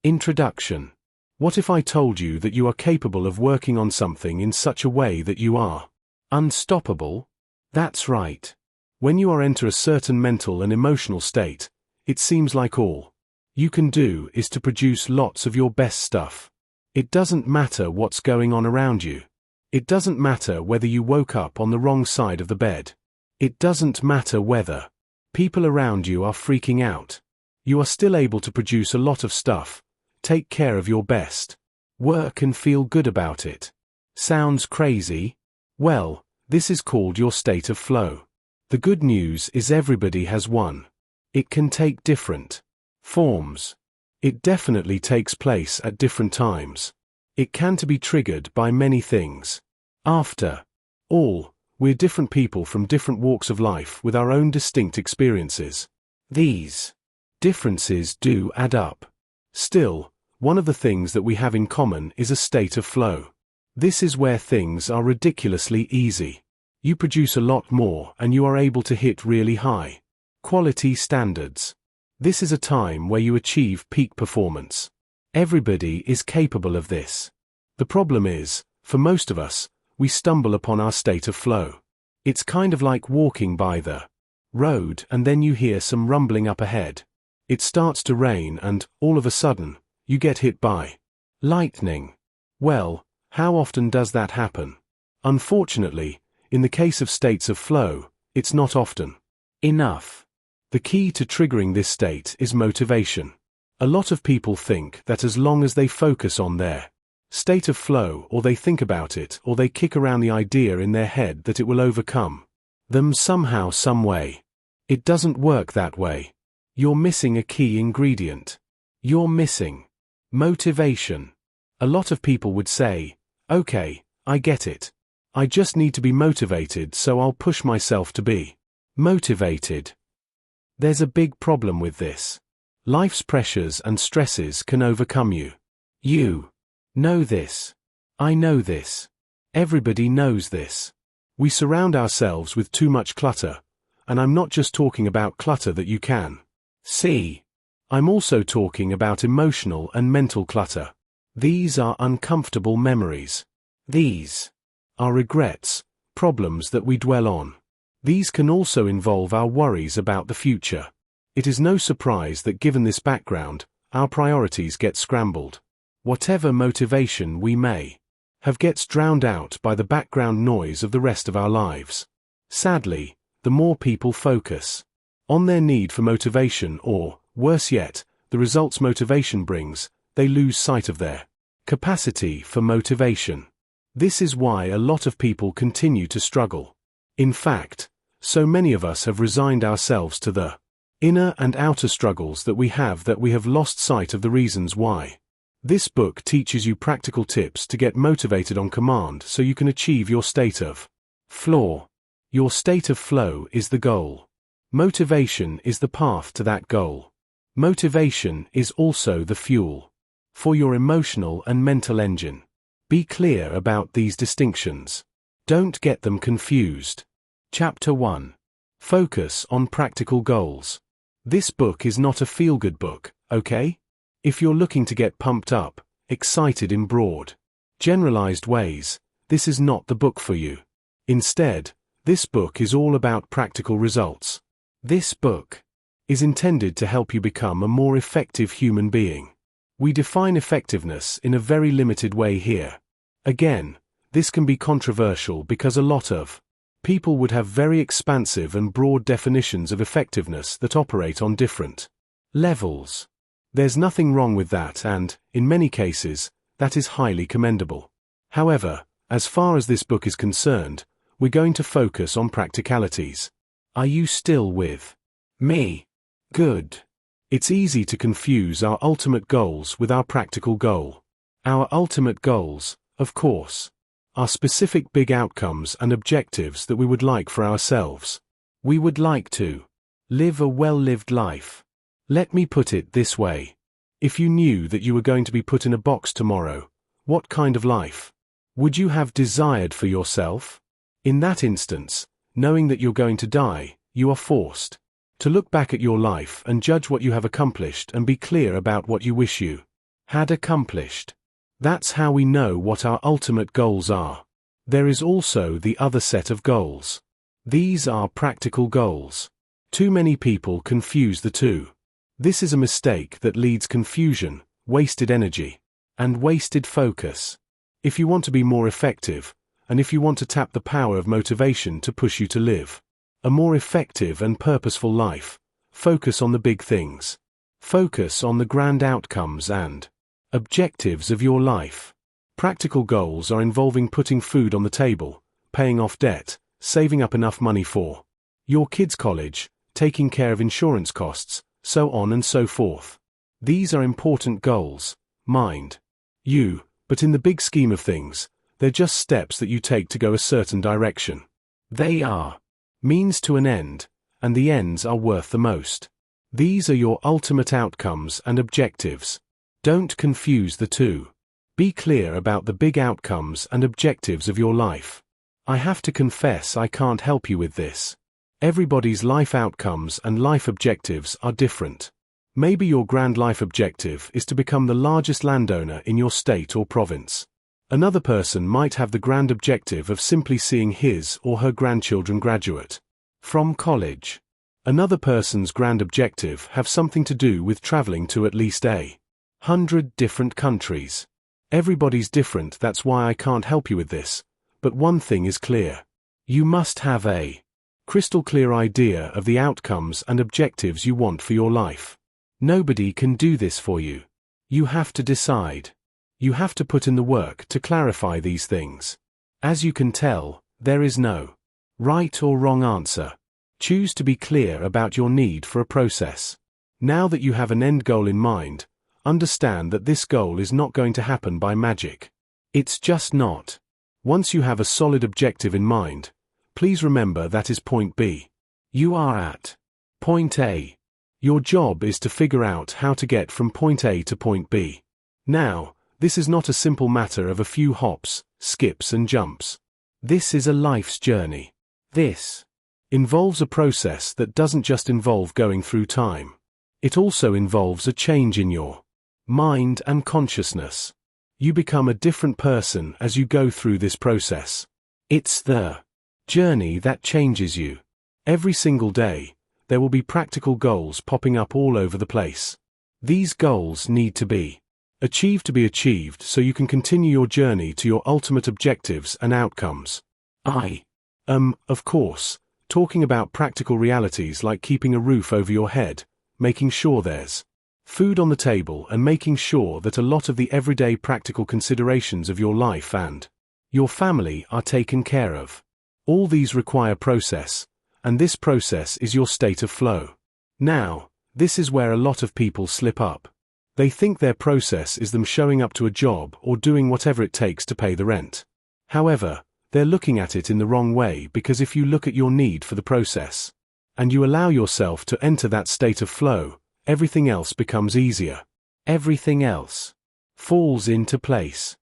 Introduction. What if I told you that you are capable of working on something in such a way that you are unstoppable? That's right. When you enter a certain mental and emotional state, it seems like all you can do is to produce lots of your best stuff. It doesn't matter what's going on around you. It doesn't matter whether you woke up on the wrong side of the bed. It doesn't matter whether people around you are freaking out. You are still able to produce a lot of stuff, take care of your best, work and feel good about it. Sounds crazy? Well, this is called your state of flow. The good news is everybody has one. It can take different forms. It definitely takes place at different times. It can be triggered by many things. After all, we're different people from different walks of life with our own distinct experiences. These differences do add up. Still, one of the things that we have in common is a state of flow. This is where things are ridiculously easy. You produce a lot more and you are able to hit really high quality standards. This is a time where you achieve peak performance. Everybody is capable of this. The problem is, for most of us, we stumble upon our state of flow. It's kind of like walking by the road and then you hear some rumbling up ahead. It starts to rain and, all of a sudden, you get hit by lightning. Well, how often does that happen? Unfortunately, in the case of states of flow, it's not often enough. The key to triggering this state is motivation. A lot of people think that as long as they focus on their state of flow, or they think about it, or they kick around the idea in their head, that it will overcome them somehow, some way. It doesn't work that way. You're missing a key ingredient. You're missing motivation. A lot of people would say, okay, I get it. I just need to be motivated, so I'll push myself to be motivated. There's a big problem with this. Life's pressures and stresses can overcome you. You know this. I know this. Everybody knows this. We surround ourselves with too much clutter, and I'm not just talking about clutter that you can see. I'm also talking about emotional and mental clutter. These are uncomfortable memories. These are regrets, problems that we dwell on. These can also involve our worries about the future. It is no surprise that given this background, our priorities get scrambled. Whatever motivation we may have gets drowned out by the background noise of the rest of our lives. Sadly, the more people focus on their need for motivation, or, worse yet, the results motivation brings, they lose sight of their capacity for motivation. This is why a lot of people continue to struggle. In fact, so many of us have resigned ourselves to the inner and outer struggles that we have lost sight of the reasons why. This book teaches you practical tips to get motivated on command so you can achieve your state of flow. Your state of flow is the goal. Motivation is the path to that goal. Motivation is also the fuel for your emotional and mental engine. Be clear about these distinctions. Don't get them confused. Chapter 1. Focus on practical goals. This book is not a feel-good book, okay? If you're looking to get pumped up, excited in broad, generalized ways, this is not the book for you. Instead, this book is all about practical results. This book is intended to help you become a more effective human being. We define effectiveness in a very limited way here. Again, this can be controversial because a lot of people would have very expansive and broad definitions of effectiveness that operate on different levels. There's nothing wrong with that, and, in many cases, that is highly commendable. However, as far as this book is concerned, we're going to focus on practicalities. Are you still with me? Good. It's easy to confuse our ultimate goals with our practical goal. Our ultimate goals, of course, are specific big outcomes and objectives that we would like for ourselves. We would like to live a well-lived life. Let me put it this way. If you knew that you were going to be put in a box tomorrow, what kind of life would you have desired for yourself? In that instance, knowing that you're going to die, you are forced to look back at your life and judge what you have accomplished and be clear about what you wish you had accomplished. That's how we know what our ultimate goals are. There is also the other set of goals. These are practical goals. Too many people confuse the two. This is a mistake that leads confusion, wasted energy, and wasted focus. If you want to be more effective, and if you want to tap the power of motivation to push you to live a more effective and purposeful life, focus on the big things. Focus on the grand outcomes and objectives of your life. Practical goals are involving putting food on the table, paying off debt, saving up enough money for your kids' college, taking care of insurance costs, so on and so forth. These are important goals, mind you, but in the big scheme of things, they're just steps that you take to go a certain direction. They are means to an end, and the ends are worth the most. These are your ultimate outcomes and objectives. Don't confuse the two. Be clear about the big outcomes and objectives of your life. I have to confess I can't help you with this. Everybody's life outcomes and life objectives are different. Maybe your grand life objective is to become the largest landowner in your state or province. Another person might have the grand objective of simply seeing his or her grandchildren graduate from college. Another person's grand objective have something to do with traveling to at least 100 different countries. Everybody's different, that's why I can't help you with this. But one thing is clear. You must have a crystal clear idea of the outcomes and objectives you want for your life. Nobody can do this for you. You have to decide. You have to put in the work to clarify these things. As you can tell, there is no right or wrong answer. Choose to be clear about your need for a process. Now that you have an end goal in mind, understand that this goal is not going to happen by magic. It's just not. Once you have a solid objective in mind, please remember that is point B. You are at point A. Your job is to figure out how to get from point A to point B. Now, this is not a simple matter of a few hops, skips and jumps. This is a life's journey. This involves a process that doesn't just involve going through time. It also involves a change in your mind and consciousness. You become a different person as you go through this process. It's the journey that changes you. Every single day, there will be practical goals popping up all over the place. These goals need to be achieved so you can continue your journey to your ultimate objectives and outcomes. I am, of course, talking about practical realities like keeping a roof over your head, making sure there's food on the table and making sure that a lot of the everyday practical considerations of your life and your family are taken care of. All these require process, and this process is your state of flow. Now, this is where a lot of people slip up. They think their process is them showing up to a job or doing whatever it takes to pay the rent. However, they're looking at it in the wrong way, because if you look at your need for the process, and you allow yourself to enter that state of flow, everything else becomes easier. Everything else falls into place.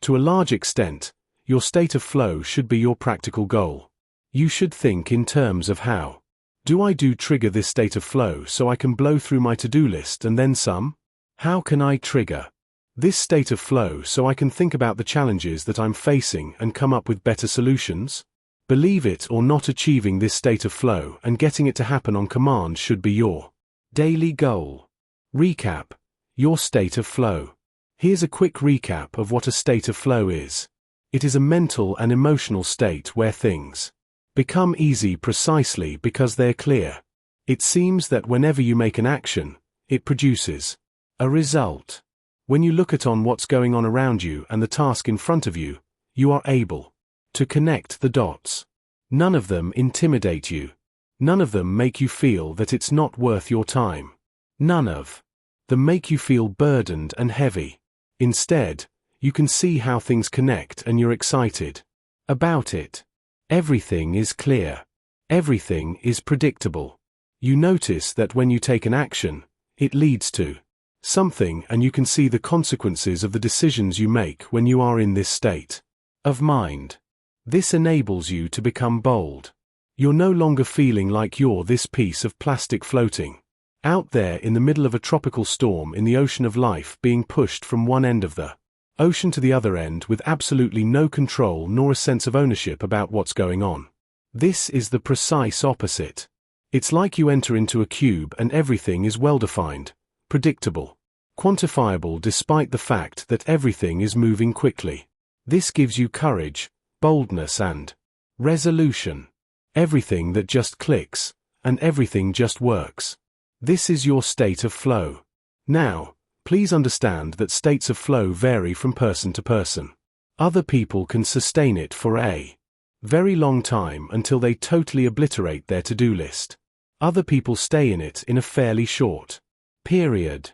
To a large extent, your state of flow should be your practical goal. You should think in terms of how do I trigger this state of flow so I can blow through my to-do list and then some? How can I trigger this state of flow so I can think about the challenges that I'm facing and come up with better solutions? Believe it or not, achieving this state of flow and getting it to happen on command should be your daily goal. Recap: your state of flow. Here's a quick recap of what a state of flow is. It is a mental and emotional state where things become easy precisely because they're clear. It seems that whenever you make an action, it produces a result. When you look at what's going on around you and the task in front of you, you are able to connect the dots. None of them intimidate you. None of them make you feel that it's not worth your time. None of them make you feel burdened and heavy. Instead, you can see how things connect and you're excited about it. Everything is clear. Everything is predictable. You notice that when you take an action, it leads to something, and you can see the consequences of the decisions you make when you are in this state of mind. This enables you to become bold. You're no longer feeling like you're this piece of plastic floating Out there in the middle of a tropical storm in the ocean of life, being pushed from one end of the ocean to the other end with absolutely no control nor a sense of ownership about what's going on. This is the precise opposite. It's like you enter into a cube and everything is well-defined, predictable, quantifiable despite the fact that everything is moving quickly. This gives you courage, boldness and resolution. Everything that just clicks, and everything just works. This is your state of flow. Now, please understand that states of flow vary from person to person. Other people can sustain it for a very long time until they totally obliterate their to-do list. Other people stay in it in a fairly short period.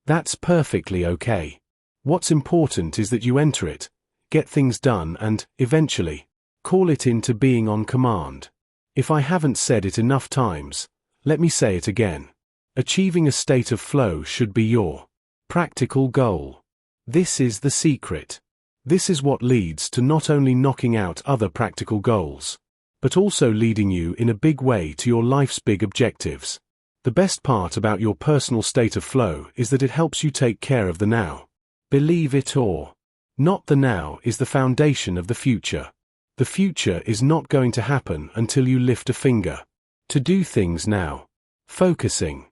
That's perfectly okay. What's important is that you enter it, get things done and, eventually, call it into being on command. If I haven't said it enough times, let me say it again. Achieving a state of flow should be your practical goal. This is the secret. This is what leads to not only knocking out other practical goals, but also leading you in a big way to your life's big objectives. The best part about your personal state of flow is that it helps you take care of the now. Believe it or not, the now is the foundation of the future. The future is not going to happen until you lift a finger to do things now. Focusing.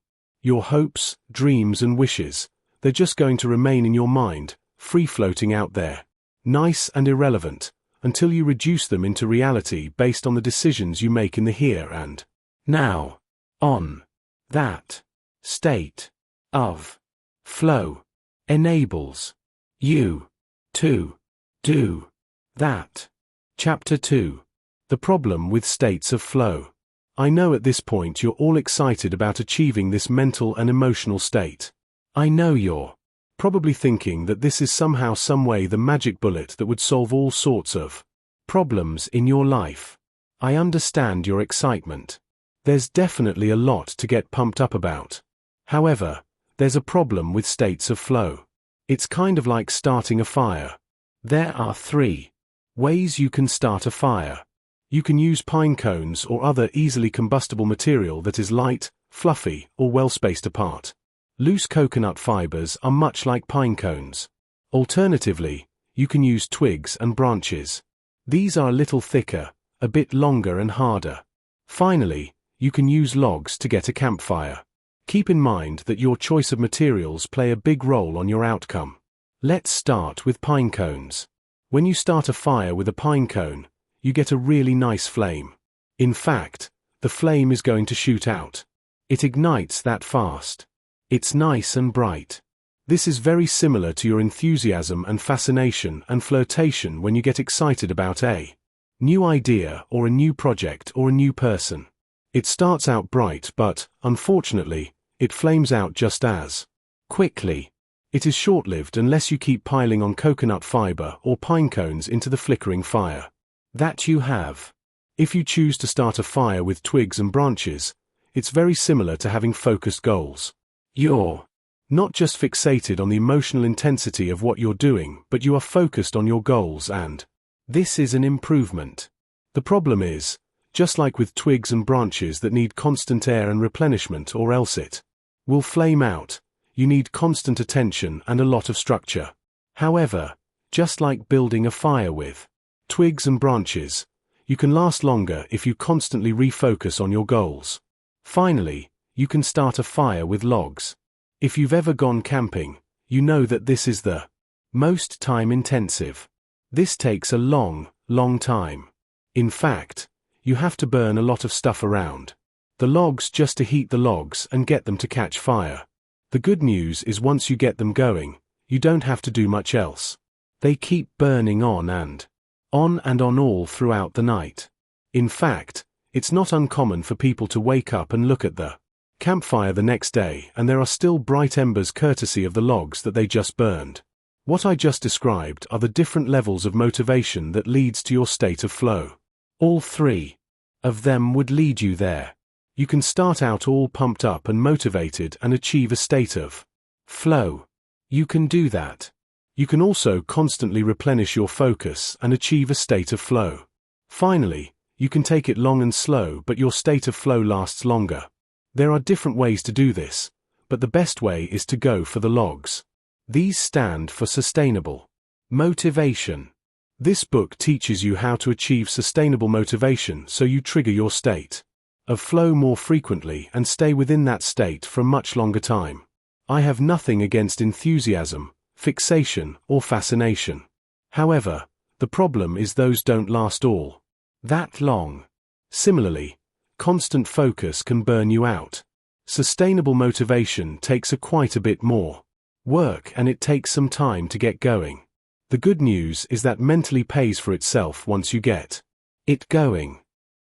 Your hopes, dreams and wishes, they're just going to remain in your mind, free-floating out there, nice and irrelevant, until you reduce them into reality based on the decisions you make in the here and now. On that state of flow enables you to do that. Chapter 2. The problem with states of flow. I know at this point you're all excited about achieving this mental and emotional state. I know you're probably thinking that this is somehow some way the magic bullet that would solve all sorts of problems in your life. I understand your excitement. There's definitely a lot to get pumped up about. However, there's a problem with states of flow. It's kind of like starting a fire. There are 3 ways you can start a fire. You can use pine cones or other easily combustible material that is light, fluffy, or well spaced apart. Loose coconut fibers are much like pine cones. Alternatively, you can use twigs and branches. These are a little thicker, a bit longer and harder. Finally, you can use logs to get a campfire. Keep in mind that your choice of materials play a big role on your outcome. Let's start with pine cones. When you start a fire with a pine cone, you get a really nice flame. In fact, the flame is going to shoot out. It ignites that fast. It's nice and bright. This is very similar to your enthusiasm and fascination and flirtation when you get excited about a new idea or a new project or a new person. It starts out bright but, unfortunately, it flames out just as quickly. It is short-lived unless you keep piling on coconut fiber or pine cones into the flickering fire that you have. If you choose to start a fire with twigs and branches, it's very similar to having focused goals. You're not just fixated on the emotional intensity of what you're doing, but you are focused on your goals, and this is an improvement. The problem is, just like with twigs and branches that need constant air and replenishment or else it will flame out, you need constant attention and a lot of structure. However, just like building a fire with twigs and branches, you can last longer if you constantly refocus on your goals. Finally, you can start a fire with logs. If you've ever gone camping, you know that this is the most time-intensive. This takes a long, long time. In fact, you have to burn a lot of stuff around the logs just to heat the logs and get them to catch fire. The good news is once you get them going, you don't have to do much else. They keep burning on and on all throughout the night. In fact, it's not uncommon for people to wake up and look at the campfire the next day and there are still bright embers courtesy of the logs that they just burned. What I just described are the different levels of motivation that leads to your state of flow. All 3 of them would lead you there. You can start out all pumped up and motivated and achieve a state of flow. You can do that. You can also constantly replenish your focus and achieve a state of flow. Finally, you can take it long and slow, but your state of flow lasts longer. There are different ways to do this, but the best way is to go for the logs. These stand for sustainable motivation. This book teaches you how to achieve sustainable motivation so you trigger your state of flow more frequently and stay within that state for a much longer time. I have nothing against enthusiasm, fixation, or fascination. However, the problem is those don't last all that long. Similarly, constant focus can burn you out. Sustainable motivation takes quite a bit more work, and it takes some time to get going. The good news is that mentally pays for itself once you get it going.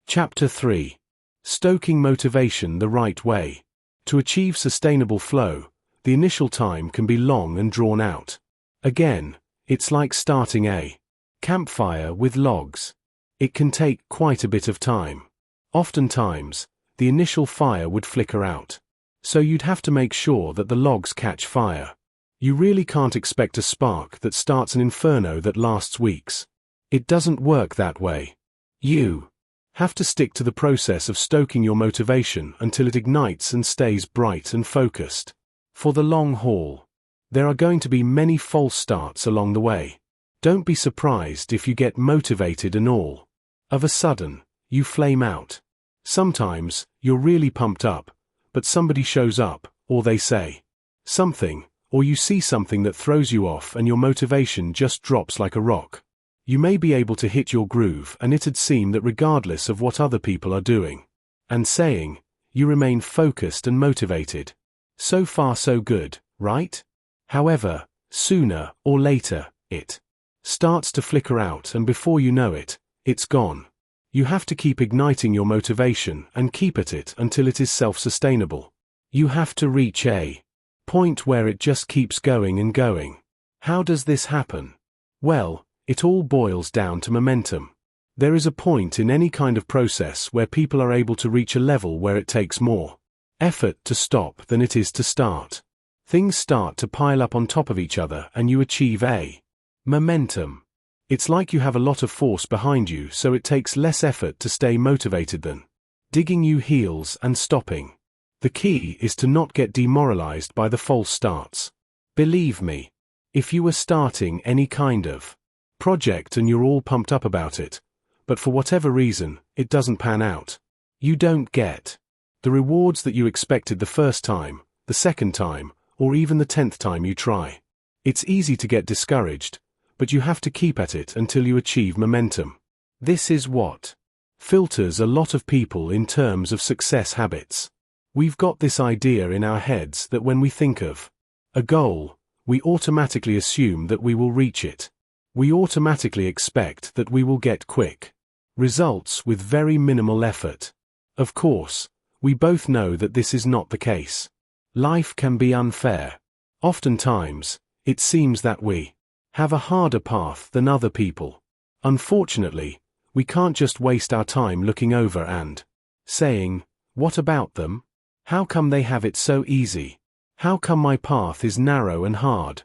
Chapter 3. Stoking motivation the right way. To achieve sustainable flow, the initial time can be long and drawn out. Again, it's like starting a campfire with logs. It can take quite a bit of time. Oftentimes, the initial fire would flicker out. So you'd have to make sure that the logs catch fire. You really can't expect a spark that starts an inferno that lasts weeks. It doesn't work that way. You have to stick to the process of stoking your motivation until it ignites and stays bright and focused. For the long haul, there are going to be many false starts along the way. Don't be surprised if you get motivated and all of a sudden, you flame out. Sometimes, you're really pumped up, but somebody shows up, or they say something, or you see something that throws you off and your motivation just drops like a rock. You may be able to hit your groove, and it'd seem that regardless of what other people are doing and saying, you remain focused and motivated. So far so good, right? However, sooner or later, it starts to flicker out, and before you know it, it's gone. You have to keep igniting your motivation and keep at it until it is self-sustainable. You have to reach a point where it just keeps going and going. How does this happen? Well, it all boils down to momentum. There is a point in any kind of process where people are able to reach a level where it takes more effort to stop than it is to start. Things start to pile up on top of each other and you achieve a momentum. It's like you have a lot of force behind you, so it takes less effort to stay motivated than digging new heels and stopping. The key is to not get demoralized by the false starts. Believe me, if you were starting any kind of project and you're all pumped up about it, but for whatever reason, it doesn't pan out, you don't get the rewards that you expected the first time, the second time, or even the 10th time you try. It's easy to get discouraged, but you have to keep at it until you achieve momentum. This is what filters a lot of people in terms of success habits. We've got this idea in our heads that when we think of a goal, we automatically assume that we will reach it. We automatically expect that we will get quick results with very minimal effort. Of course, we both know that this is not the case. Life can be unfair. Oftentimes, it seems that we have a harder path than other people. Unfortunately, we can't just waste our time looking over and saying, "What about them? How come they have it so easy? How come my path is narrow and hard?"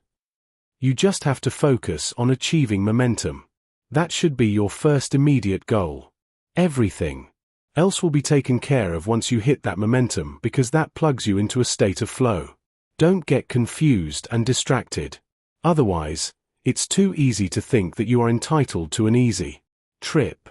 You just have to focus on achieving momentum. That should be your first immediate goal. Everything else will be taken care of once you hit that momentum, because that plugs you into a state of flow. Don't get confused and distracted. Otherwise, it's too easy to think that you are entitled to an easy trip.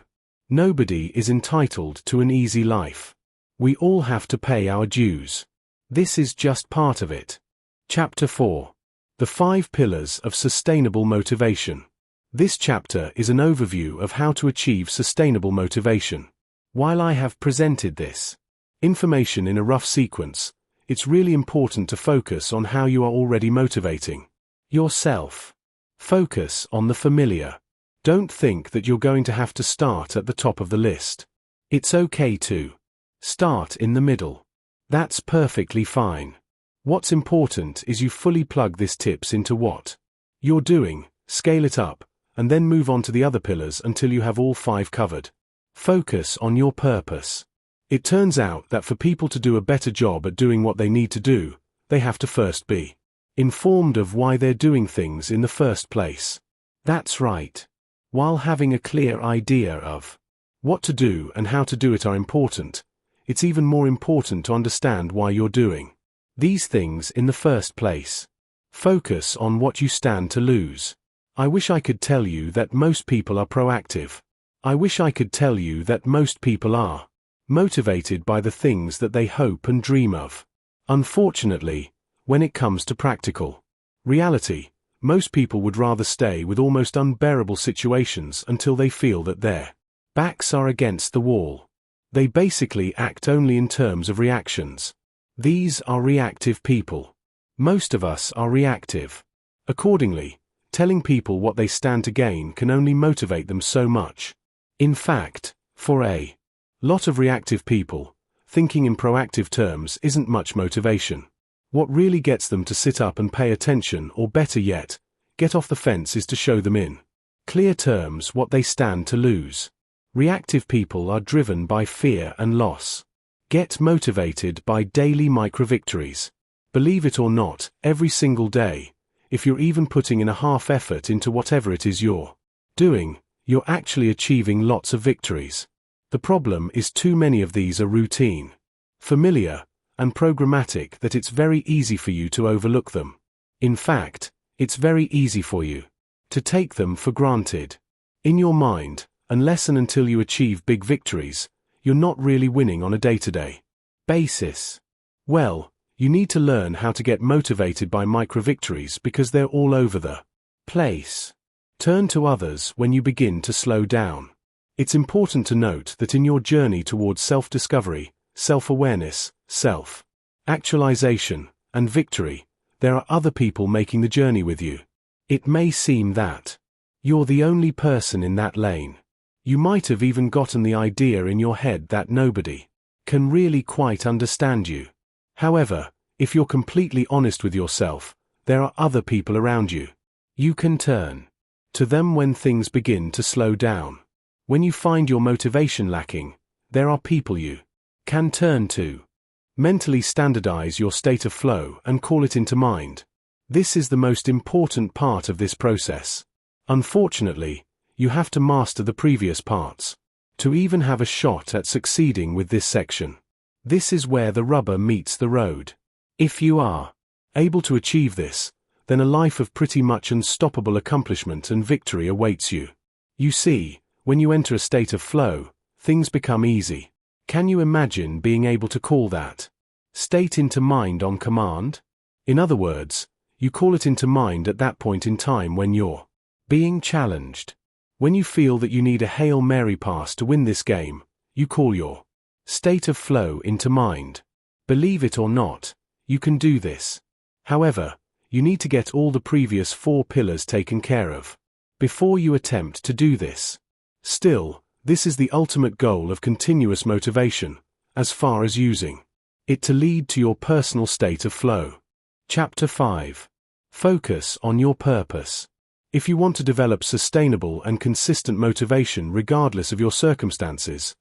Nobody is entitled to an easy life. We all have to pay our dues. This is just part of it. Chapter 4. The 5 Pillars of Sustainable Motivation. This chapter is an overview of how to achieve sustainable motivation. While I have presented this information in a rough sequence, it's really important to focus on how you are already motivating yourself. Focus on the familiar. Don't think that you're going to have to start at the top of the list. It's okay to start in the middle. That's perfectly fine. What's important is you fully plug these tips into what you're doing, scale it up, and then move on to the other pillars until you have all 5 covered. Focus on your purpose. It turns out that for people to do a better job at doing what they need to do, they have to first be informed of why they're doing things in the first place. That's right. While having a clear idea of what to do and how to do it are important, it's even more important to understand why you're doing these things in the first place. Focus on what you stand to lose. I wish I could tell you that most people are proactive. I wish I could tell you that most people are motivated by the things that they hope and dream of. Unfortunately, when it comes to practical reality, most people would rather stay with almost unbearable situations until they feel that their backs are against the wall. They basically act only in terms of reactions. These are reactive people. Most of us are reactive. Accordingly, telling people what they stand to gain can only motivate them so much. In fact, for a lot of reactive people, thinking in proactive terms isn't much motivation. What really gets them to sit up and pay attention, or better yet, get off the fence, is to show them in clear terms what they stand to lose. Reactive people are driven by fear and loss. Get motivated by daily micro-victories. Believe it or not, every single day, if you're even putting in a half effort into whatever it is you're doing, you're actually achieving lots of victories. The problem is too many of these are routine, familiar, and programmatic that it's very easy for you to overlook them. In fact, it's very easy for you to take them for granted. In your mind, unless and until you achieve big victories, you're not really winning on a day-to-day basis. Well, you need to learn how to get motivated by micro-victories because they're all over the place. Turn to others when you begin to slow down. It's important to note that in your journey towards self-discovery, self-awareness, self-actualization, and victory, there are other people making the journey with you. It may seem that you're the only person in that lane. You might have even gotten the idea in your head that nobody can really quite understand you. However, if you're completely honest with yourself, there are other people around you. You can turn to them when things begin to slow down. When you find your motivation lacking, there are people you can turn to. Mentally standardize your state of flow and call it into mind. This is the most important part of this process. Unfortunately, you have to master the previous parts to even have a shot at succeeding with this section. This is where the rubber meets the road. If you are able to achieve this, then a life of pretty much unstoppable accomplishment and victory awaits you. You see, when you enter a state of flow, things become easy. Can you imagine being able to call that state into mind on command? In other words, you call it into mind at that point in time when you're being challenged. When you feel that you need a Hail Mary pass to win this game, you call your state of flow into mind. Believe it or not, you can do this. However, you need to get all the previous 4 pillars taken care of before you attempt to do this. Still, this is the ultimate goal of continuous motivation, as far as using it to lead to your personal state of flow. Chapter 5. Focus on your purpose. If you want to develop sustainable and consistent motivation regardless of your circumstances,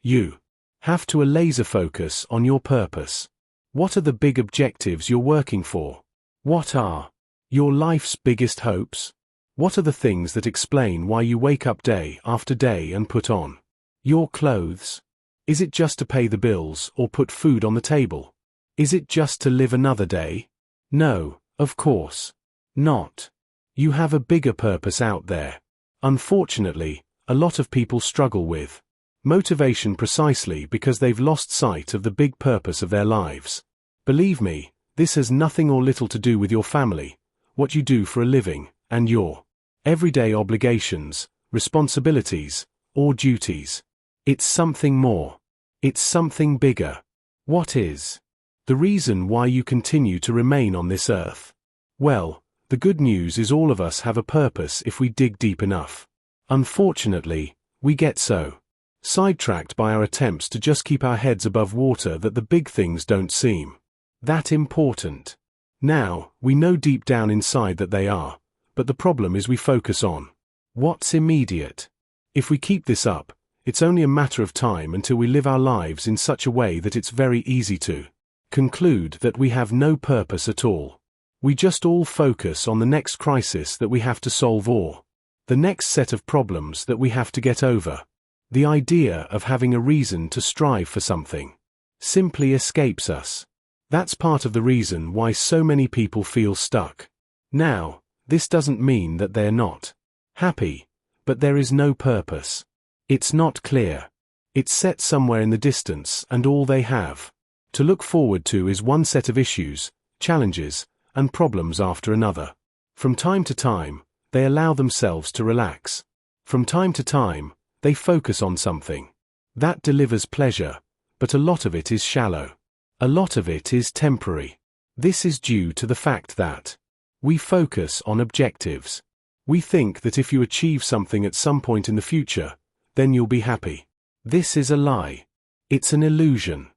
you have to laser focus on your purpose. What are the big objectives you're working for? What are your life's biggest hopes? What are the things that explain why you wake up day after day and put on your clothes? Is it just to pay the bills or put food on the table? Is it just to live another day? No, of course not. You have a bigger purpose out there. Unfortunately, a lot of people struggle with motivation precisely because they've lost sight of the big purpose of their lives. Believe me, this has nothing or little to do with your family, what you do for a living, and your everyday obligations, responsibilities, or duties. It's something more. It's something bigger. What is the reason why you continue to remain on this earth? Well, the good news is all of us have a purpose if we dig deep enough. Unfortunately, we get so sidetracked by our attempts to just keep our heads above water that the big things don't seem that important. Now, we know deep down inside that they are, but the problem is we focus on what's immediate. If we keep this up, it's only a matter of time until we live our lives in such a way that it's very easy to conclude that we have no purpose at all. We just all focus on the next crisis that we have to solve or the next set of problems that we have to get over. The idea of having a reason to strive for something simply escapes us. That's part of the reason why so many people feel stuck. Now, this doesn't mean that they're not happy, but there is no purpose. It's not clear. It's set somewhere in the distance, and all they have to look forward to is one set of issues, challenges, and problems after another. From time to time, they allow themselves to relax. From time to time, they focus on something that delivers pleasure, but a lot of it is shallow. A lot of it is temporary. This is due to the fact that we focus on objectives. We think that if you achieve something at some point in the future, then you'll be happy. This is a lie. It's an illusion.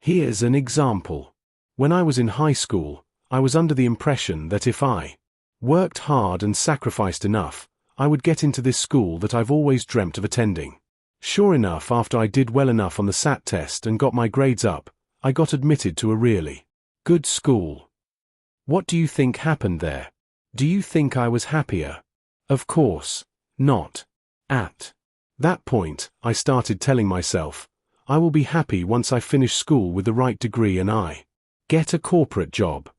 Here's an example. When I was in high school, I was under the impression that if I worked hard and sacrificed enough, I would get into this school that I've always dreamt of attending. Sure enough, after I did well enough on the SAT test and got my grades up, I got admitted to a really good school. What do you think happened there? Do you think I was happier? Of course not. At that point, I started telling myself, I will be happy once I finish school with the right degree and I get a corporate job.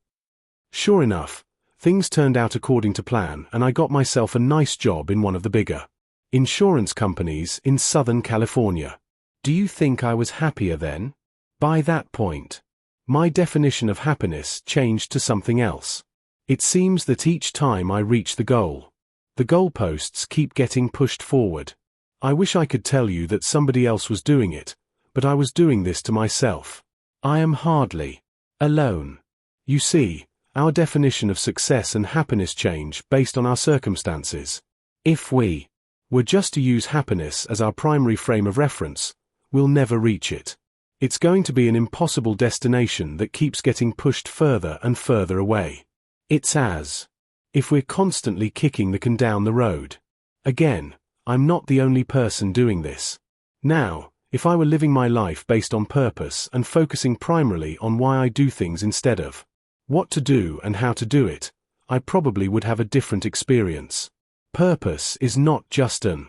Sure enough, things turned out according to plan and I got myself a nice job in one of the bigger insurance companies in Southern California. Do you think I was happier then? By that point, my definition of happiness changed to something else. It seems that each time I reach the goal, the goalposts keep getting pushed forward. I wish I could tell you that somebody else was doing it, but I was doing this to myself. I am hardly alone. You see, our definition of success and happiness change based on our circumstances. If we were just to use happiness as our primary frame of reference, we'll never reach it. It's going to be an impossible destination that keeps getting pushed further and further away. It's as if we're constantly kicking the can down the road. Again, I'm not the only person doing this. Now, if I were living my life based on purpose and focusing primarily on why I do things instead of what to do and how to do it, I probably would have a different experience. Purpose is not just an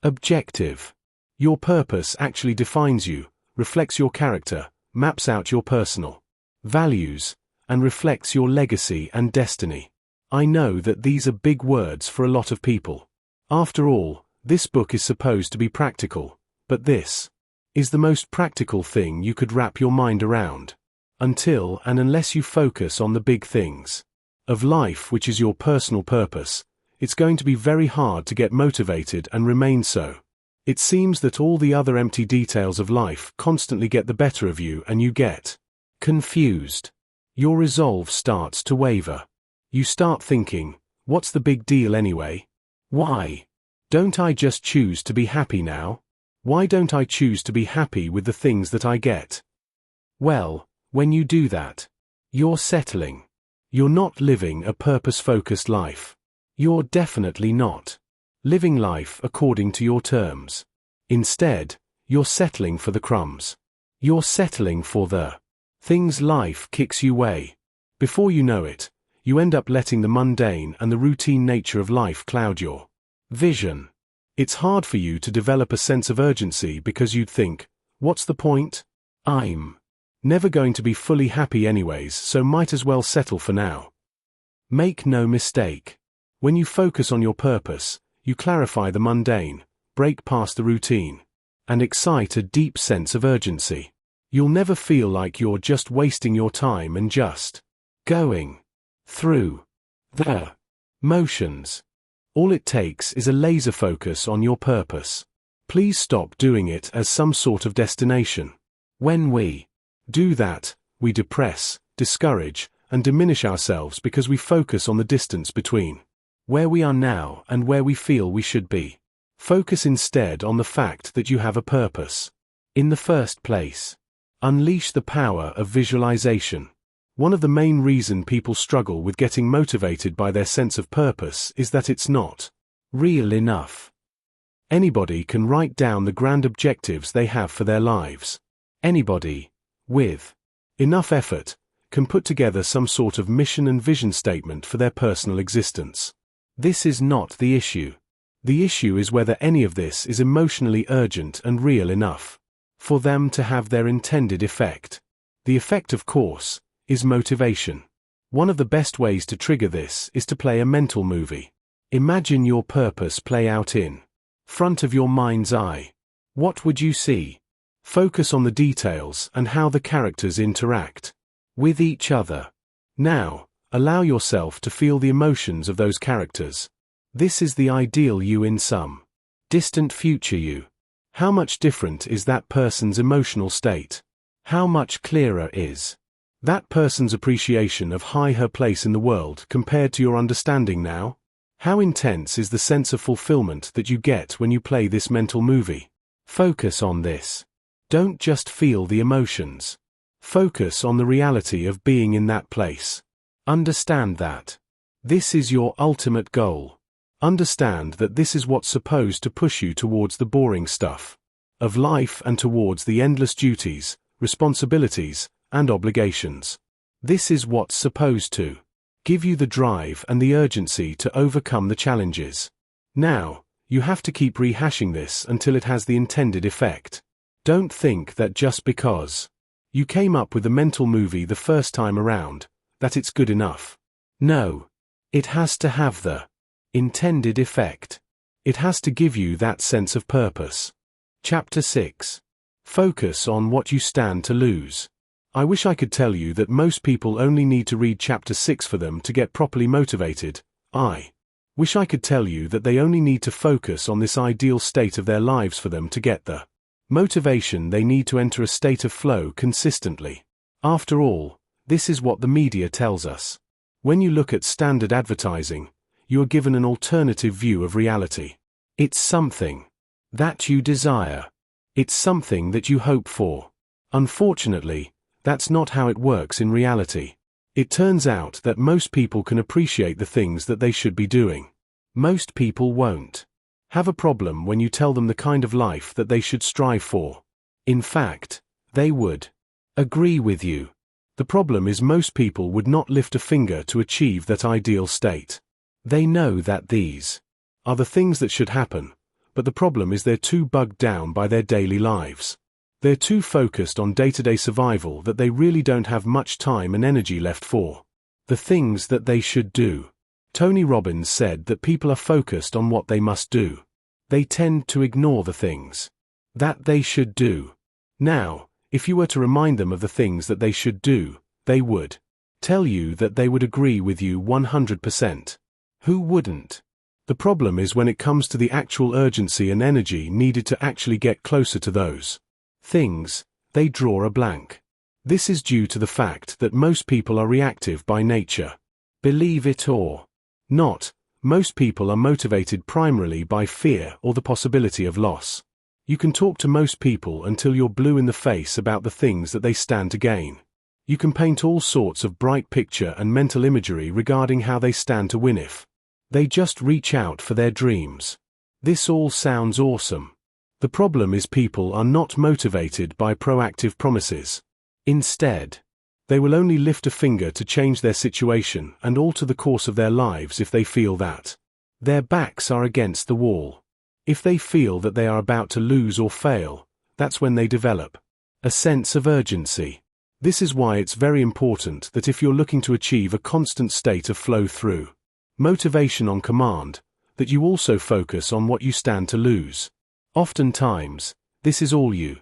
objective. Your purpose actually defines you, reflects your character, maps out your personal values, and reflects your legacy and destiny. I know that these are big words for a lot of people. After all, this book is supposed to be practical, but this is the most practical thing you could wrap your mind around. Until and unless you focus on the big things of life, which is your personal purpose, it's going to be very hard to get motivated and remain so. It seems that all the other empty details of life constantly get the better of you and you get confused. Your resolve starts to waver. You start thinking, what's the big deal anyway? Why don't I just choose to be happy now? Why don't I choose to be happy with the things that I get? Well, when you do that, you're settling. You're not living a purpose-focused life. You're definitely not living life according to your terms. Instead, you're settling for the crumbs. You're settling for the things life kicks you way. Before you know it, you end up letting the mundane and the routine nature of life cloud your vision. It's hard for you to develop a sense of urgency because you'd think, what's the point? I'm never going to be fully happy anyways, so might as well settle for now. Make no mistake. When you focus on your purpose, you clarify the mundane, break past the routine, and excite a deep sense of urgency. You'll never feel like you're just wasting your time and just going through the motions. All it takes is a laser focus on your purpose. Please stop doing it as some sort of destination. When we do that, we depress, discourage, and diminish ourselves because we focus on the distance between where we are now and where we feel we should be. Focus instead on the fact that you have a purpose. In the first place, unleash the power of visualization. One of the main reasons people struggle with getting motivated by their sense of purpose is that it's not real enough. Anybody can write down the grand objectives they have for their lives. Anybody, with enough effort, can put together some sort of mission and vision statement for their personal existence. This is not the issue. The issue is whether any of this is emotionally urgent and real enough. for them to have their intended effect. The effect, of course, is motivation. One of the best ways to trigger this is to play a mental movie. Imagine your purpose play out in front of your mind's eye. What would you see? Focus on the details and how the characters interact with each other. Now, allow yourself to feel the emotions of those characters. This is the ideal you in some distant future you. How much different is that person's emotional state? How much clearer is that person's appreciation of her place in the world compared to your understanding now? How intense is the sense of fulfillment that you get when you play this mental movie? Focus on this. Don't just feel the emotions. Focus on the reality of being in that place. Understand that this is your ultimate goal. Understand that this is what's supposed to push you towards the boring stuff of life and towards the endless duties, responsibilities, and obligations. This is what's supposed to give you the drive and the urgency to overcome the challenges. Now, you have to keep rehashing this until it has the intended effect. Don't think that just because you came up with a mental movie the first time around, that it's good enough. No. It has to have the intended effect. It has to give you that sense of purpose. Chapter 6. Focus on what you stand to lose. I wish I could tell you that most people only need to read Chapter 6 for them to get properly motivated. I wish I could tell you that they only need to focus on this ideal state of their lives for them to get the motivation they need to enter a state of flow consistently. After all, this is what the media tells us. When you look at standard advertising, you are given an alternative view of reality. It's something that you desire. It's something that you hope for. Unfortunately, that's not how it works in reality. It turns out that most people can appreciate the things that they should be doing. Most people won't have a problem when you tell them the kind of life that they should strive for. In fact, they would agree with you. The problem is most people would not lift a finger to achieve that ideal state. They know that these are the things that should happen, but the problem is they're too bogged down by their daily lives. They're too focused on day-to-day survival that they really don't have much time and energy left for the things that they should do. Tony Robbins said that people are focused on what they must do. They tend to ignore the things that they should do. Now, if you were to remind them of the things that they should do, they would tell you that they would agree with you 100%. Who wouldn't? The problem is when it comes to the actual urgency and energy needed to actually get closer to those things, they draw a blank. This is due to the fact that most people are reactive by nature. Believe it or not, most people are motivated primarily by fear or the possibility of loss. You can talk to most people until you're blue in the face about the things that they stand to gain. You can paint all sorts of bright picture and mental imagery regarding how they stand to win if they just reach out for their dreams. This all sounds awesome. The problem is people are not motivated by proactive promises. Instead, they will only lift a finger to change their situation and alter the course of their lives if they feel that their backs are against the wall. If they feel that they are about to lose or fail, that's when they develop a sense of urgency. This is why it's very important that if you're looking to achieve a constant state of flow through motivation on command, that you also focus on what you stand to lose. Oftentimes, this is all you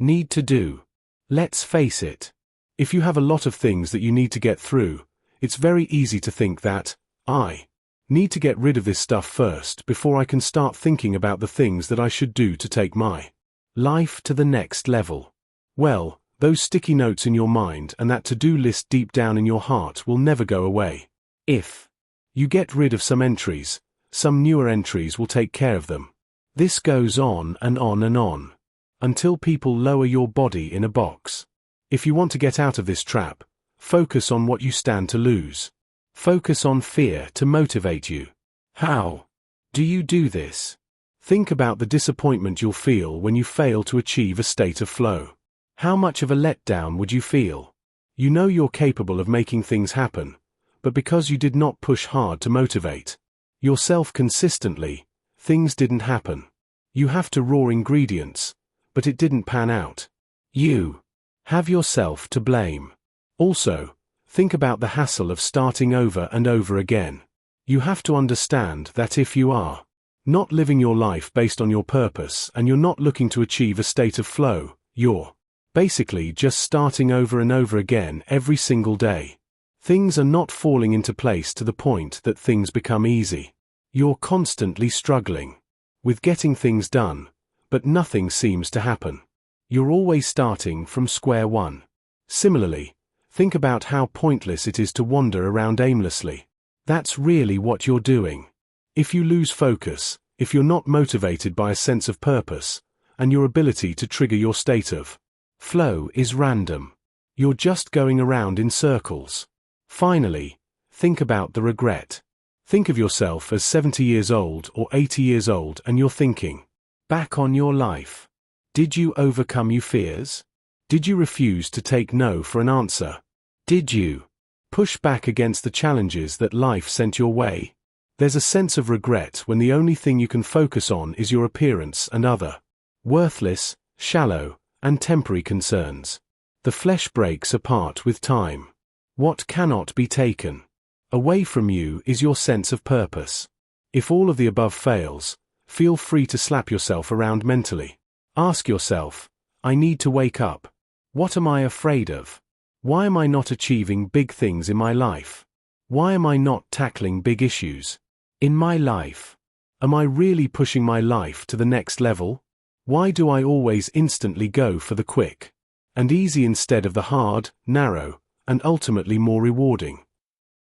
need to do. Let's face it. If you have a lot of things that you need to get through, it's very easy to think that, I need to get rid of this stuff first before I can start thinking about the things that I should do to take my life to the next level. Well, those sticky notes in your mind and that to-do list deep down in your heart will never go away. If you get rid of some entries, some newer entries will take care of them. This goes on and on and on, until people lower your body in a box. If you want to get out of this trap, focus on what you stand to lose. Focus on fear to motivate you. How do you do this? Think about the disappointment you'll feel when you fail to achieve a state of flow. How much of a letdown would you feel? You know you're capable of making things happen, but because you did not push hard to motivate yourself consistently, things didn't happen. You have to raw ingredients, but it didn't pan out. You have yourself to blame. Also, think about the hassle of starting over and over again. You have to understand that if you are not living your life based on your purpose and you're not looking to achieve a state of flow, you're basically just starting over and over again every single day. Things are not falling into place to the point that things become easy. You're constantly struggling with getting things done, but nothing seems to happen. You're always starting from square one. Similarly, think about how pointless it is to wander around aimlessly. That's really what you're doing. If you lose focus, if you're not motivated by a sense of purpose, and your ability to trigger your state of flow is random, you're just going around in circles. Finally, think about the regret. Think of yourself as 70 years old or 80 years old and you're thinking back on your life. Did you overcome your fears? Did you refuse to take no for an answer? Did you push back against the challenges that life sent your way? There's a sense of regret when the only thing you can focus on is your appearance and other worthless, shallow, and temporary concerns. The flesh breaks apart with time. What cannot be taken away from you is your sense of purpose. If all of the above fails, feel free to slap yourself around mentally. Ask yourself, I need to wake up. What am I afraid of? Why am I not achieving big things in my life? Why am I not tackling big issues in my life? Am I really pushing my life to the next level? Why do I always instantly go for the quick and easy instead of the hard, narrow, and ultimately more rewarding?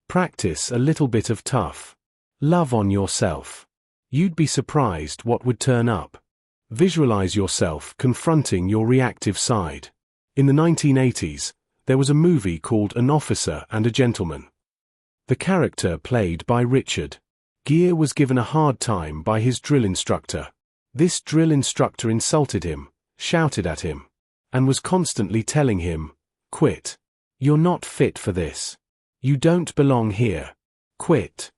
Practice a little bit of tough love on yourself. You'd be surprised what would turn up. Visualize yourself confronting your reactive side. In the 1980s, there was a movie called An Officer and a Gentleman. The character played by Richard Gere was given a hard time by his drill instructor. This drill instructor insulted him, shouted at him, and was constantly telling him, "Quit. You're not fit for this. You don't belong here. Quit."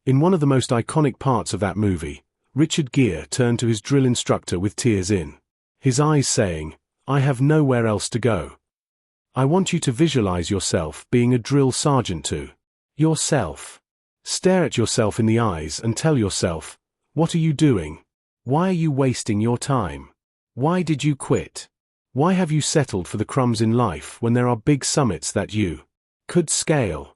In one of the most iconic parts of that movie, Richard Gere turned to his drill instructor with tears in his eyes saying, "I have nowhere else to go." I want you to visualize yourself being a drill sergeant to yourself. Stare at yourself in the eyes and tell yourself, what are you doing? Why are you wasting your time? Why did you quit? Why have you settled for the crumbs in life when there are big summits that you could scale?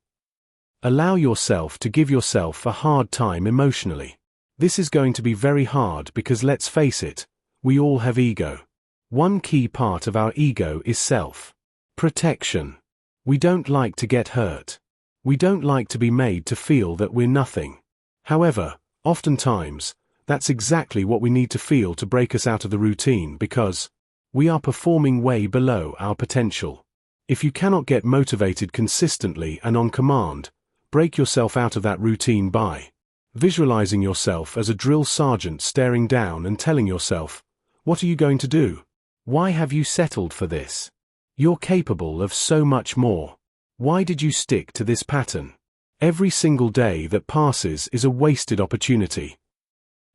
Allow yourself to give yourself a hard time emotionally. This is going to be very hard because let's face it, we all have ego. One key part of our ego is self-protection. We don't like to get hurt. We don't like to be made to feel that we're nothing. However, oftentimes, that's exactly what we need to feel to break us out of the routine because we are performing way below our potential. If you cannot get motivated consistently and on command, break yourself out of that routine by visualizing yourself as a drill sergeant staring down and telling yourself, what are you going to do? Why have you settled for this? You're capable of so much more. Why did you stick to this pattern? Every single day that passes is a wasted opportunity.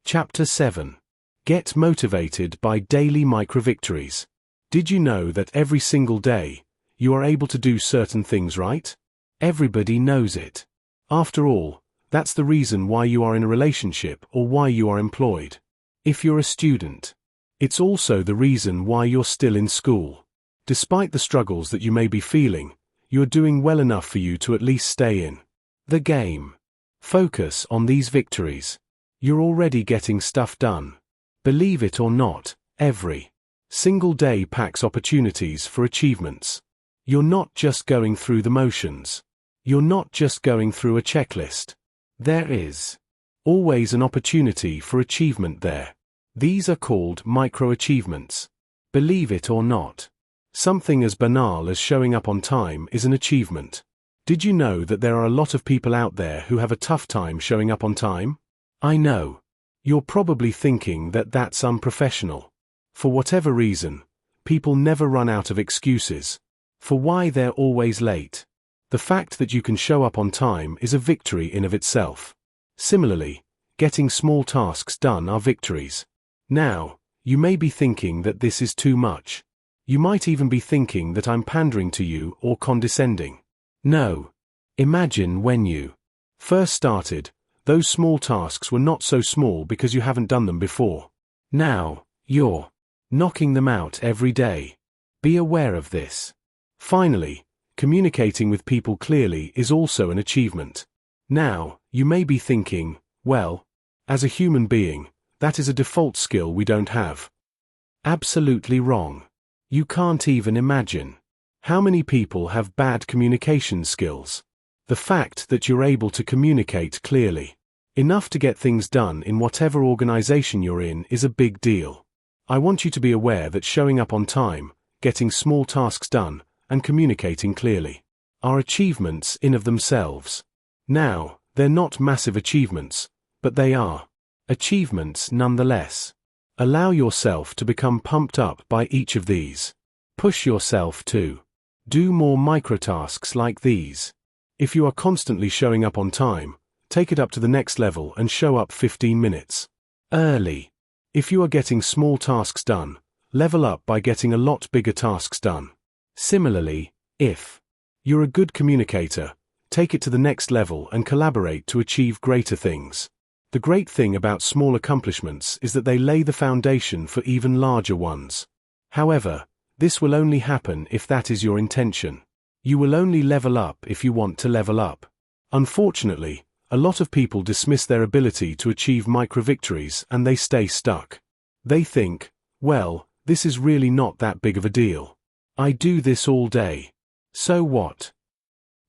Chapter 7. Get motivated by daily micro-victories. Did you know that every single day, you are able to do certain things right? Everybody knows it. After all, that's the reason why you are in a relationship or why you are employed. If you're a student, it's also the reason why you're still in school. Despite the struggles that you may be feeling, you're doing well enough for you to at least stay in the game. Focus on these victories. You're already getting stuff done. Believe it or not, every single day packs opportunities for achievements. You're not just going through the motions. You're not just going through a checklist. There is always an opportunity for achievement there. These are called micro-achievements. Believe it or not, something as banal as showing up on time is an achievement. Did you know that there are a lot of people out there who have a tough time showing up on time? I know. You're probably thinking that that's unprofessional. For whatever reason, people never run out of excuses for why they're always late. The fact that you can show up on time is a victory in of itself. Similarly, getting small tasks done are victories. Now, You may be thinking that this is too much. You might even be thinking that I'm pandering to you or condescending. No. Imagine when you first started, those small tasks were not so small because you haven't done them before. Now, you're knocking them out every day. Be aware of this. Finally, communicating with people clearly is also an achievement. Now, you may be thinking, well, as a human being, that is a default skill we don't have. Absolutely wrong. You can't even imagine. How many people have bad communication skills? The fact that you're able to communicate clearly, enough to get things done in whatever organization you're in, is a big deal. I want you to be aware that showing up on time, getting small tasks done, and communicating clearly are achievements in of themselves. Now, they're not massive achievements, but they are achievements nonetheless. Allow yourself to become pumped up by each of these. Push yourself to do more microtasks like these. If you are constantly showing up on time, take it up to the next level and show up 15 minutes early. If you are getting small tasks done, level up by getting a lot bigger tasks done. Similarly, if you're a good communicator, take it to the next level and collaborate to achieve greater things. The great thing about small accomplishments is that they lay the foundation for even larger ones. However, this will only happen if that is your intention. You will only level up if you want to level up. Unfortunately, a lot of people dismiss their ability to achieve micro-victories and they stay stuck. They think, well, this is really not that big of a deal. I do this all day. So what?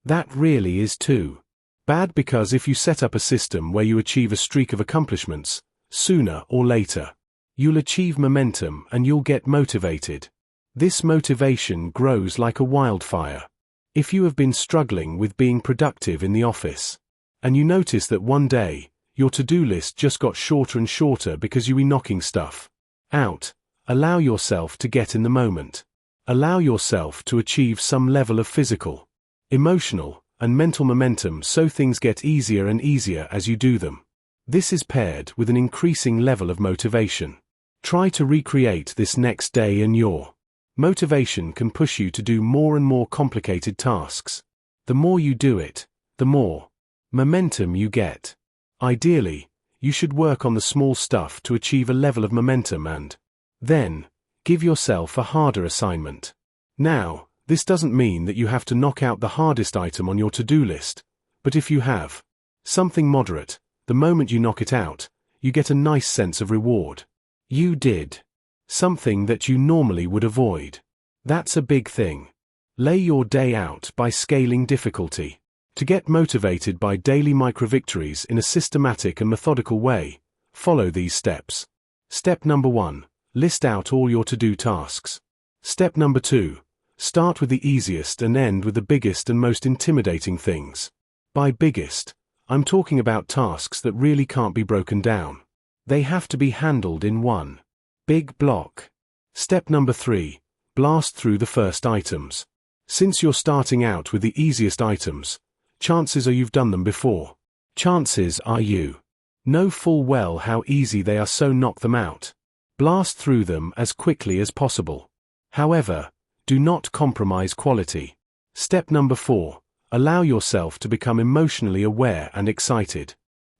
That really is too bad, because if you set up a system where you achieve a streak of accomplishments, sooner or later, you'll achieve momentum and you'll get motivated. This motivation grows like a wildfire. If you have been struggling with being productive in the office, and you notice that one day, your to-do list just got shorter and shorter because you were knocking stuff out, allow yourself to get in the moment. Allow yourself to achieve some level of physical, emotional, and mental momentum so things get easier and easier as you do them. This is paired with an increasing level of motivation. Try to recreate this next day and your motivation can push you to do more and more complicated tasks. The more you do it, the more momentum you get. Ideally, you should work on the small stuff to achieve a level of momentum and then give yourself a harder assignment. Now, this doesn't mean that you have to knock out the hardest item on your to-do list, but if you have something moderate, the moment you knock it out, you get a nice sense of reward. You did something that you normally would avoid. That's a big thing. Lay your day out by scaling difficulty. To get motivated by daily micro-victories in a systematic and methodical way, follow these steps. Step number 1. List out all your to-do tasks. Step number 2. Start with the easiest and end with the biggest and most intimidating things. By biggest, I'm talking about tasks that really can't be broken down. They have to be handled in one big block. Step number 3. Blast through the first items. Since you're starting out with the easiest items, chances are you've done them before. Chances are you know full well how easy they are, so knock them out. Blast through them as quickly as possible. However, do not compromise quality. Step number 4. Allow yourself to become emotionally aware and excited.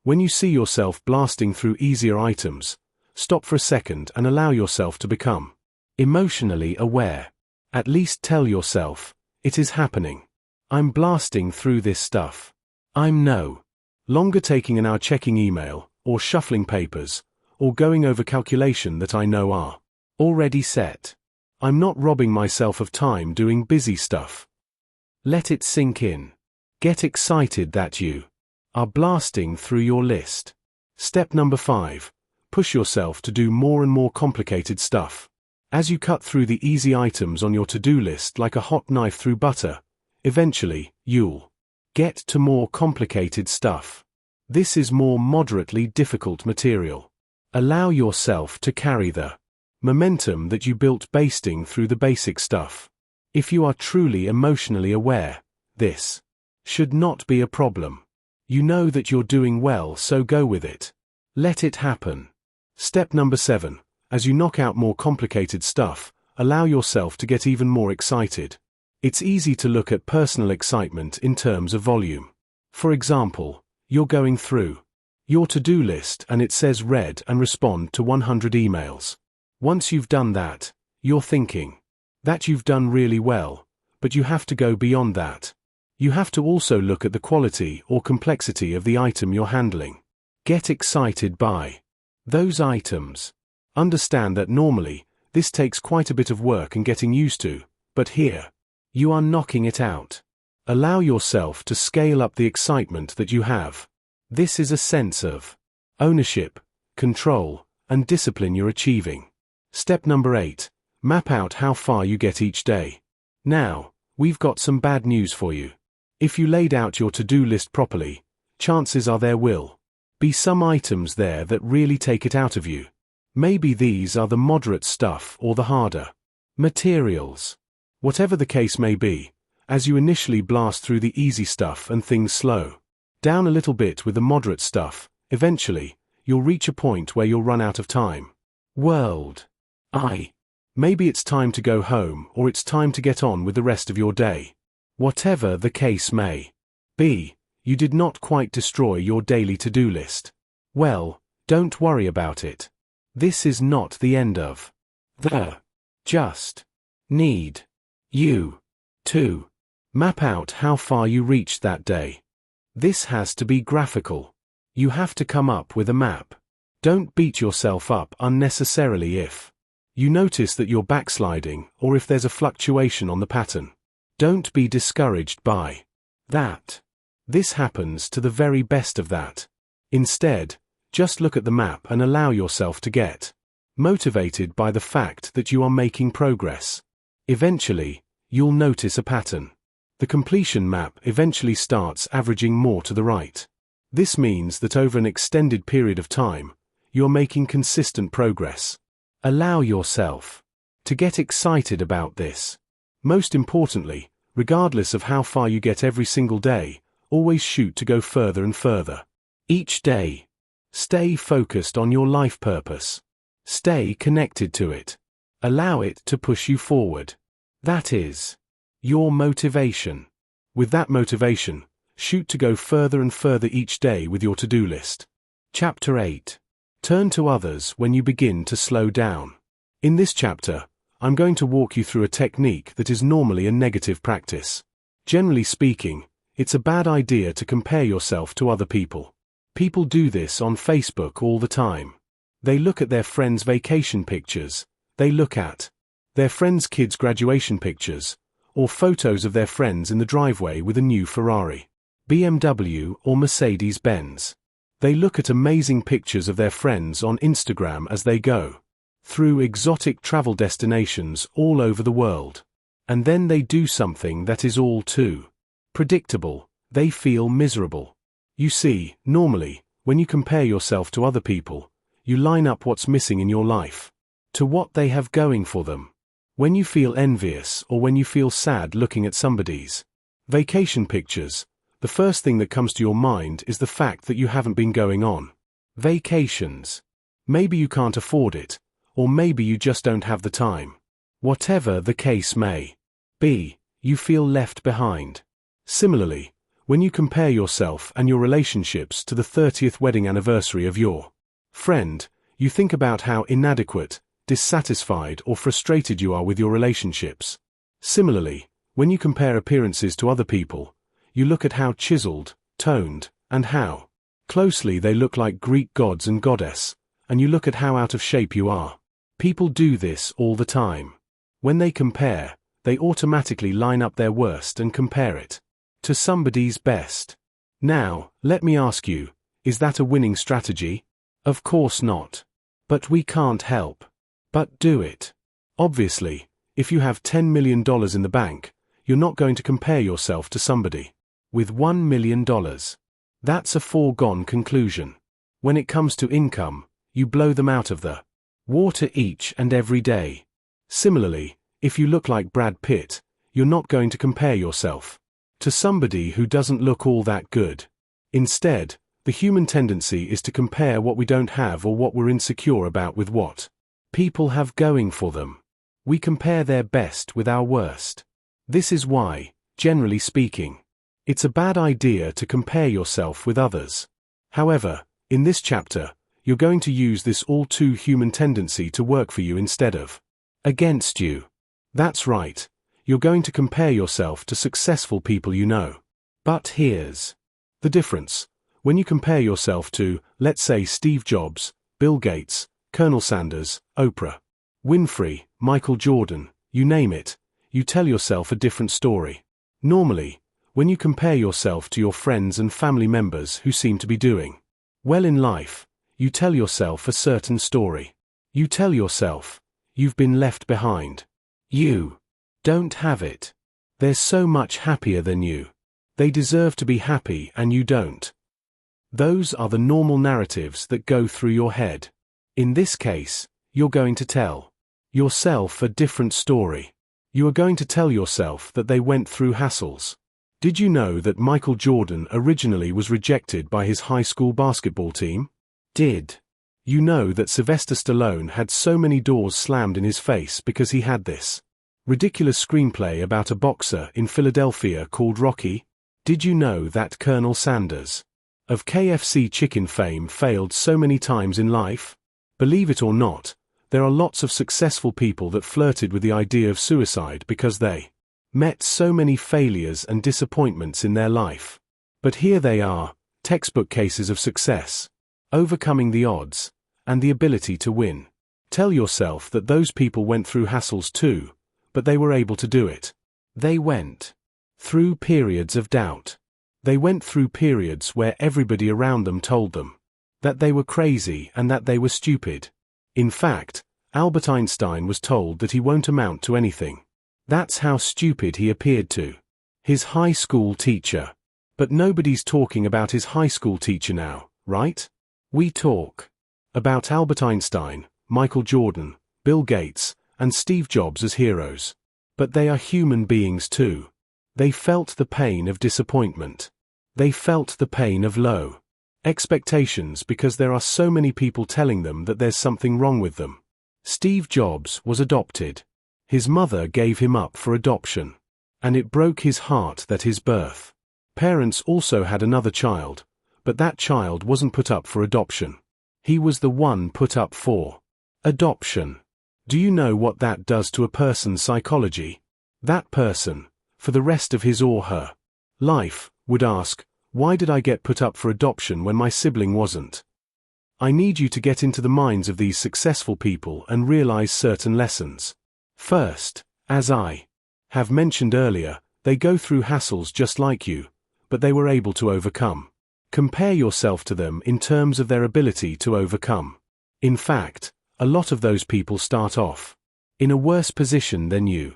When you see yourself blasting through easier items, stop for a second and allow yourself to become emotionally aware. At least tell yourself, it is happening. I'm blasting through this stuff. I'm no longer taking an hour checking email, or shuffling papers, or going over calculation that I know are already set. I'm not robbing myself of time doing busy stuff. Let it sink in. Get excited that you are blasting through your list. Step number 5. Push yourself to do more and more complicated stuff. As you cut through the easy items on your to-do list like a hot knife through butter, eventually, you'll get to more complicated stuff. This is more moderately difficult material. Allow yourself to carry the momentum that you built basting through the basic stuff. If you are truly emotionally aware, this should not be a problem. You know that you're doing well, so go with it. Let it happen. Step number 7. As you knock out more complicated stuff, allow yourself to get even more excited. It's easy to look at personal excitement in terms of volume. For example, you're going through your to-do list and it says read and respond to 100 emails. Once you've done that, you're thinking that you've done really well, but you have to go beyond that. You have to also look at the quality or complexity of the item you're handling. Get excited by those items. Understand that normally, this takes quite a bit of work and getting used to, but here, you are knocking it out. Allow yourself to scale up the excitement that you have. This is a sense of ownership, control, and discipline you're achieving. Step number 8. Map out how far you get each day. Now, we've got some bad news for you. If you laid out your to-do list properly, chances are there will be some items there that really take it out of you. Maybe these are the moderate stuff or the harder materials. Whatever the case may be, as you initially blast through the easy stuff and things slow down a little bit with the moderate stuff, eventually, you'll reach a point where you'll run out of time. Maybe it's time to go home or it's time to get on with the rest of your day. Whatever the case may be, you did not quite destroy your daily to-do list. Well, don't worry about it. This is not the end of the just need you to map out how far you reached that day. This has to be graphical. You have to come up with a map. Don't beat yourself up unnecessarily if you notice that you're backsliding or if there's a fluctuation on the pattern. Don't be discouraged by that. This happens to the very best of that. Instead, just look at the map and allow yourself to get motivated by the fact that you are making progress. Eventually, you'll notice a pattern. The completion map eventually starts averaging more to the right. This means that over an extended period of time, you're making consistent progress. Allow yourself to get excited about this. Most importantly, regardless of how far you get every single day, always shoot to go further and further. Each day, stay focused on your life purpose. Stay connected to it. Allow it to push you forward. That is your motivation. With that motivation, shoot to go further and further each day with your to-do list. Chapter 8. Turn to others when you begin to slow down. In this chapter, I'm going to walk you through a technique that is normally a negative practice. Generally speaking, it's a bad idea to compare yourself to other people. People do this on Facebook all the time. They look at their friends' vacation pictures, they look at their friends' kids' graduation pictures, or photos of their friends in the driveway with a new Ferrari, BMW or Mercedes-Benz. They look at amazing pictures of their friends on Instagram as they go through exotic travel destinations all over the world. And then they do something that is all too predictable. They feel miserable. You see, normally, when you compare yourself to other people, you line up what's missing in your life to what they have going for them. When you feel envious or when you feel sad looking at somebody's vacation pictures, the first thing that comes to your mind is the fact that you haven't been going on vacations. Maybe you can't afford it, or maybe you just don't have the time. Whatever the case may be, you feel left behind. Similarly, when you compare yourself and your relationships to the 30th wedding anniversary of your friend, you think about how inadequate, dissatisfied or frustrated you are with your relationships. Similarly, when you compare appearances to other people, you look at how chiseled, toned, and how closely they look like Greek gods and goddess, and you look at how out of shape you are. People do this all the time. When they compare, they automatically line up their worst and compare it to somebody's best. Now, let me ask you, is that a winning strategy? Of course not. But we can't help but do it. Obviously, if you have $10 million in the bank, you're not going to compare yourself to somebody with $1 million. That's a foregone conclusion. When it comes to income, you blow them out of the water each and every day. Similarly, if you look like Brad Pitt, you're not going to compare yourself to somebody who doesn't look all that good. Instead, the human tendency is to compare what we don't have or what we're insecure about with what people have going for them. We compare their best with our worst. This is why, generally speaking, it's a bad idea to compare yourself with others. However, in this chapter, you're going to use this all too human tendency to work for you instead of against you. That's right, you're going to compare yourself to successful people you know. But here's the difference. When you compare yourself to, let's say, Steve Jobs, Bill Gates, Colonel Sanders, Oprah Winfrey, Michael Jordan, you name it, you tell yourself a different story. Normally, when you compare yourself to your friends and family members who seem to be doing well in life, you tell yourself a certain story. You tell yourself, you've been left behind. You don't have it. They're so much happier than you. They deserve to be happy and you don't. Those are the normal narratives that go through your head. In this case, you're going to tell yourself a different story. You are going to tell yourself that they went through hassles. Did you know that Michael Jordan originally was rejected by his high school basketball team? Did you know that Sylvester Stallone had so many doors slammed in his face because he had this ridiculous screenplay about a boxer in Philadelphia called Rocky? Did you know that Colonel Sanders of KFC chicken fame failed so many times in life? Believe it or not, there are lots of successful people that flirted with the idea of suicide because they met so many failures and disappointments in their life. But here they are, textbook cases of success, overcoming the odds, and the ability to win. Tell yourself that those people went through hassles too, but they were able to do it. They went through periods of doubt. They went through periods where everybody around them told them that they were crazy and that they were stupid. In fact, Albert Einstein was told that he won't amount to anything. That's how stupid he appeared to his high school teacher. But nobody's talking about his high school teacher now, right? We talk about Albert Einstein, Michael Jordan, Bill Gates, and Steve Jobs as heroes. But they are human beings too. They felt the pain of disappointment. They felt the pain of low expectations because there are so many people telling them that there's something wrong with them. Steve Jobs was adopted. His mother gave him up for adoption. And it broke his heart that his birth parents also had another child, but that child wasn't put up for adoption. He was the one put up for adoption. Do you know what that does to a person's psychology? That person, for the rest of his or her life, would ask, why did I get put up for adoption when my sibling wasn't? I need you to get into the minds of these successful people and realize certain lessons. First, as I have mentioned earlier, they go through hassles just like you, but they were able to overcome. Compare yourself to them in terms of their ability to overcome. In fact, a lot of those people start off in a worse position than you.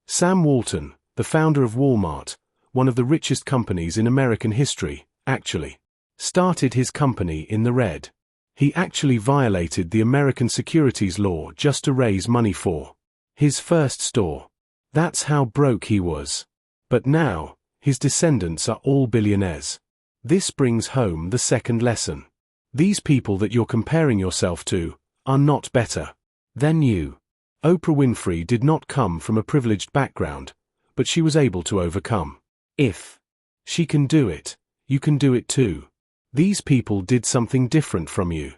Sam Walton, the founder of Walmart, one of the richest companies in American history, actually started his company in the red. He actually violated the American securities law just to raise money for his first store. That's how broke he was. But now, his descendants are all billionaires. This brings home the second lesson. These people that you're comparing yourself to are not better than you. Oprah Winfrey did not come from a privileged background, but she was able to overcome. If she can do it, you can do it too. These people did something different from you.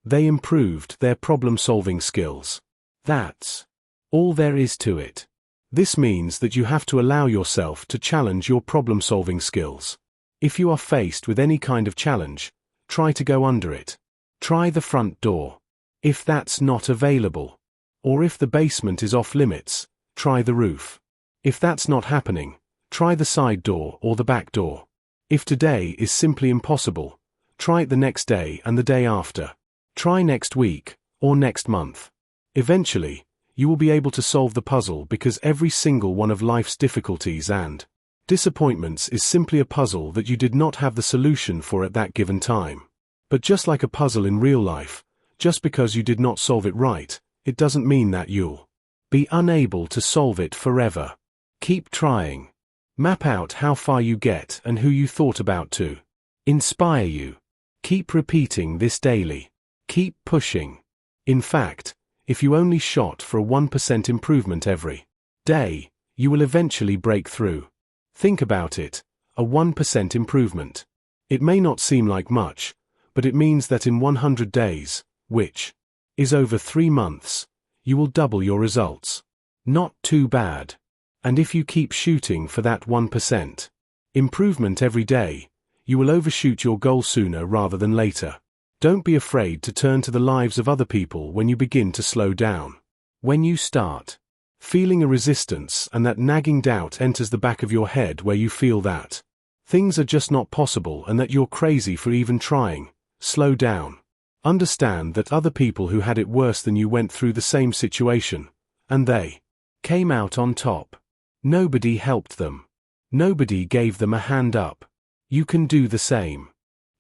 They improved their problem-solving skills. That's all there is to it. This means that you have to allow yourself to challenge your problem-solving skills. If you are faced with any kind of challenge, try to go under it. Try the front door. If that's not available, or if the basement is off limits, try the roof. If that's not happening, try the side door or the back door. If today is simply impossible, try it the next day and the day after. Try next week, or next month. Eventually, you will be able to solve the puzzle because every single one of life's difficulties and disappointments is simply a puzzle that you did not have the solution for at that given time. But just like a puzzle in real life, just because you did not solve it right, it doesn't mean that you'll be unable to solve it forever. Keep trying. Map out how far you get and who you thought about to inspire you. Keep repeating this daily. Keep pushing. In fact, If you only shot for a 1% improvement every day, you will eventually break through. Think about it, a 1% improvement. It may not seem like much, but it means that in 100 days, which is over 3 months, you will double your results. Not too bad. And if you keep shooting for that 1% improvement every day, you will overshoot your goal sooner rather than later. Don't be afraid to turn to the lives of other people when you begin to slow down. When you start feeling a resistance and that nagging doubt enters the back of your head where you feel that things are just not possible and that you're crazy for even trying, slow down. Understand that other people who had it worse than you went through the same situation, and they came out on top. Nobody helped them. Nobody gave them a hand up. You can do the same.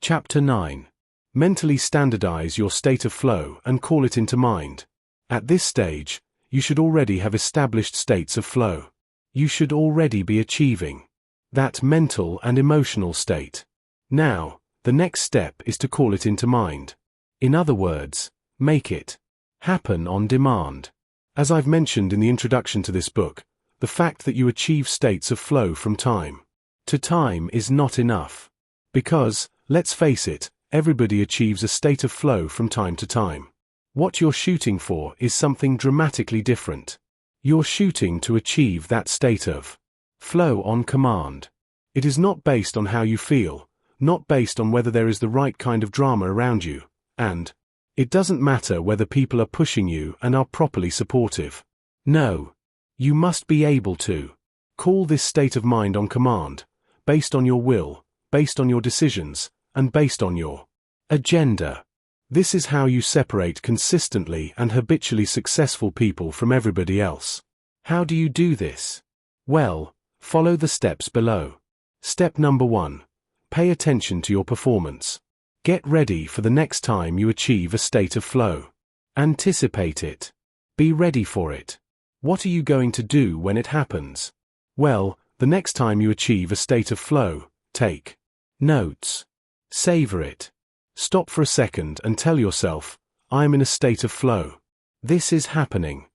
Chapter 9. Mentally standardize your state of flow and call it into mind. At this stage, you should already have established states of flow. You should already be achieving that mental and emotional state. Now, the next step is to call it into mind. In other words, make it happen on demand. As I've mentioned in the introduction to this book, the fact that you achieve states of flow from time to time is not enough. Because, let's face it, everybody achieves a state of flow from time to time. What you're shooting for is something dramatically different. You're shooting to achieve that state of flow on command. It is not based on how you feel, not based on whether there is the right kind of drama around you, and it doesn't matter whether people are pushing you and are properly supportive. No. You must be able to call this state of mind on command, based on your will, based on your decisions, and based on your agenda. This is how you separate consistently and habitually successful people from everybody else. How do you do this? Well, follow the steps below. Step number 1. Pay attention to your performance. Get ready for the next time you achieve a state of flow. Anticipate it. Be ready for it. What are you going to do when it happens? Well, the next time you achieve a state of flow, take notes. Savor it. Stop for a second and tell yourself, I am in a state of flow. This is happening.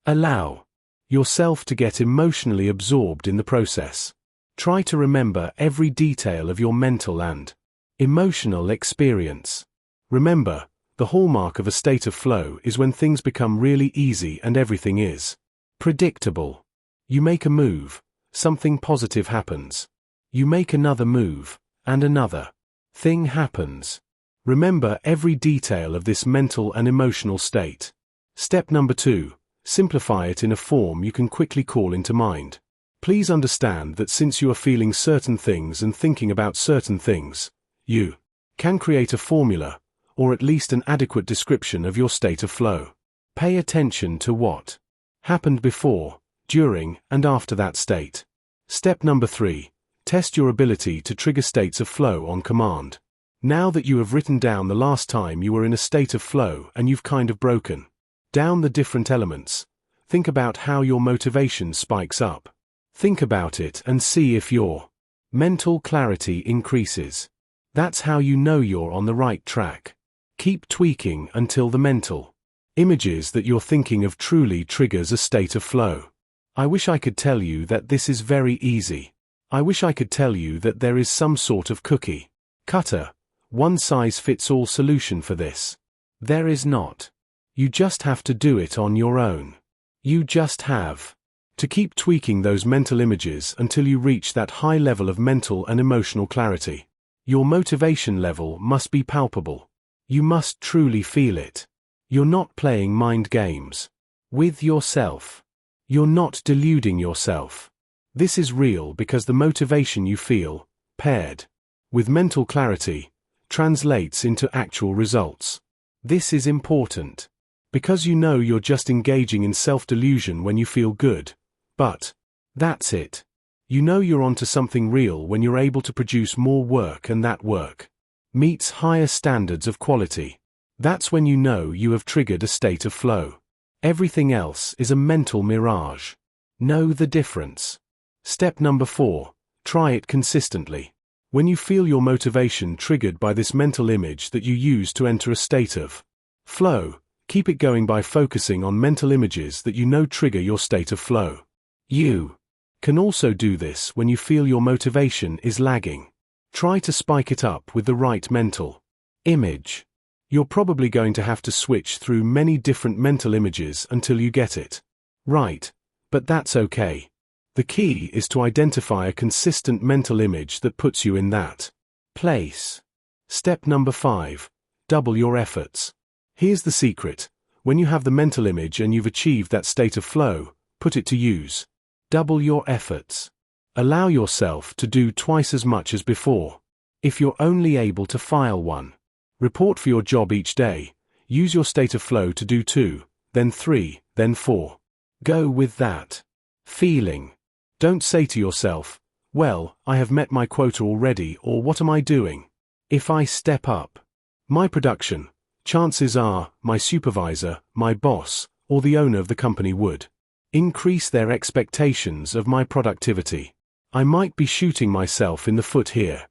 Allow yourself to get emotionally absorbed in the process. Try to remember every detail of your mental and emotional experience. Remember, the hallmark of a state of flow is when things become really easy and everything is predictable. You make a move, something positive happens. You make another move, and another thing happens. Remember every detail of this mental and emotional state. Step number 2. Simplify it in a form you can quickly call into mind. Please understand that since you are feeling certain things and thinking about certain things, you can create a formula, or at least an adequate description of your state of flow. Pay attention to what happened before, during, and after that state. Step number 3. Test your ability to trigger states of flow on command. Now that you have written down the last time you were in a state of flow and you've kind of broken down the different elements, think about how your motivation spikes up. Think about it and see if your mental clarity increases. That's how you know you're on the right track. Keep tweaking until the mental images that you're thinking of truly triggers a state of flow. I wish I could tell you that this is very easy. I wish I could tell you that there is some sort of cookie cutter, one-size-fits-all solution for this. There is not. You just have to do it on your own. You just have to keep tweaking those mental images until you reach that high level of mental and emotional clarity. Your motivation level must be palpable. You must truly feel it. You're not playing mind games with yourself. You're not deluding yourself. This is real because the motivation you feel, paired with mental clarity, translates into actual results. This is important because you know you're just engaging in self-delusion when you feel good, but that's it. You know you're onto something real when you're able to produce more work and that work meets higher standards of quality. That's when you know you have triggered a state of flow. Everything else is a mental mirage. Know the difference. Step number 4. Try it consistently. When you feel your motivation triggered by this mental image that you use to enter a state of flow, Keep it going by focusing on mental images that you know trigger your state of flow. You can also do this when you feel your motivation is lagging. Try to spike it up with the right mental image. You're probably going to have to switch through many different mental images until you get it right, but that's okay. The key is to identify a consistent mental image that puts you in that place. Step number 5. Double your efforts. Here's the secret. When you have the mental image and you've achieved that state of flow, put it to use. Double your efforts. Allow yourself to do twice as much as before. If you're only able to file 1 report for your job each day, use your state of flow to do 2, then 3, then 4. Go with that feeling. Don't say to yourself, well, I have met my quota already, or what am I doing? If I step up my production, chances are my supervisor, my boss, or the owner of the company would increase their expectations of my productivity. I might be shooting myself in the foot here.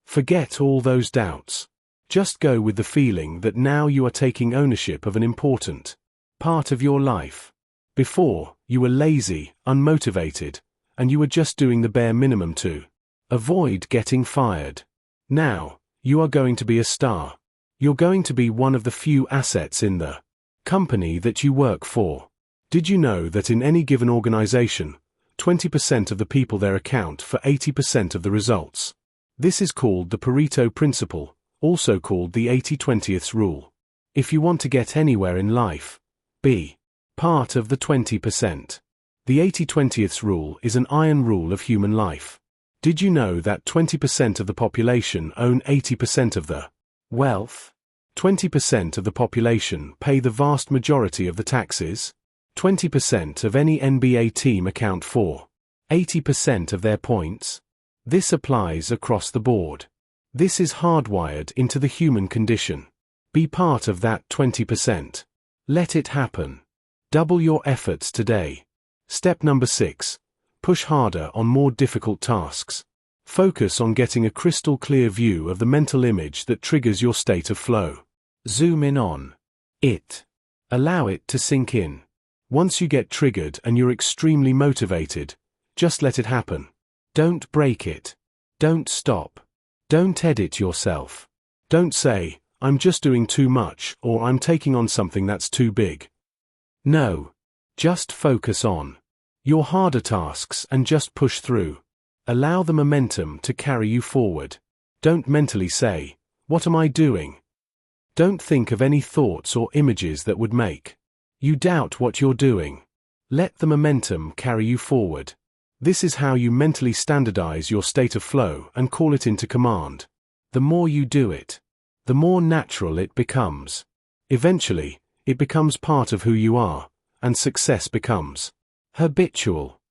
Forget all those doubts. Just go with the feeling that now you are taking ownership of an important part of your life. Before, you were lazy, unmotivated, and you were just doing the bare minimum to avoid getting fired. Now, you are going to be a star. You're going to be one of the few assets in the company that you work for. Did you know that in any given organization, 20% of the people there account for 80% of the results? This is called the Pareto Principle, also called the 80-20th rule. If you want to get anywhere in life, be part of the 20%. The 80-20th rule is an iron rule of human life. Did you know that 20% of the population own 80% of the wealth? 20% of the population pay the vast majority of the taxes. 20% of any NBA team account for 80% of their points. This applies across the board. This is hardwired into the human condition. Be part of that 20%. Let it happen. Double your efforts today. Step number 6. Push harder on more difficult tasks. Focus on getting a crystal clear view of the mental image that triggers your state of flow. Zoom in on it. Allow it to sink in. Once you get triggered and you're extremely motivated, just let it happen. Don't break it. Don't stop. Don't edit yourself. Don't say, I'm just doing too much, or I'm taking on something that's too big. No. Just focus on your harder tasks and just push through. Allow the momentum to carry you forward. Don't mentally say, what am I doing? Don't think of any thoughts or images that would make you doubt what you're doing. Let the momentum carry you forward. This is how you mentally standardize your state of flow and call it into command. The more you do it, the more natural it becomes. Eventually, it becomes part of who you are, and success becomes habitual.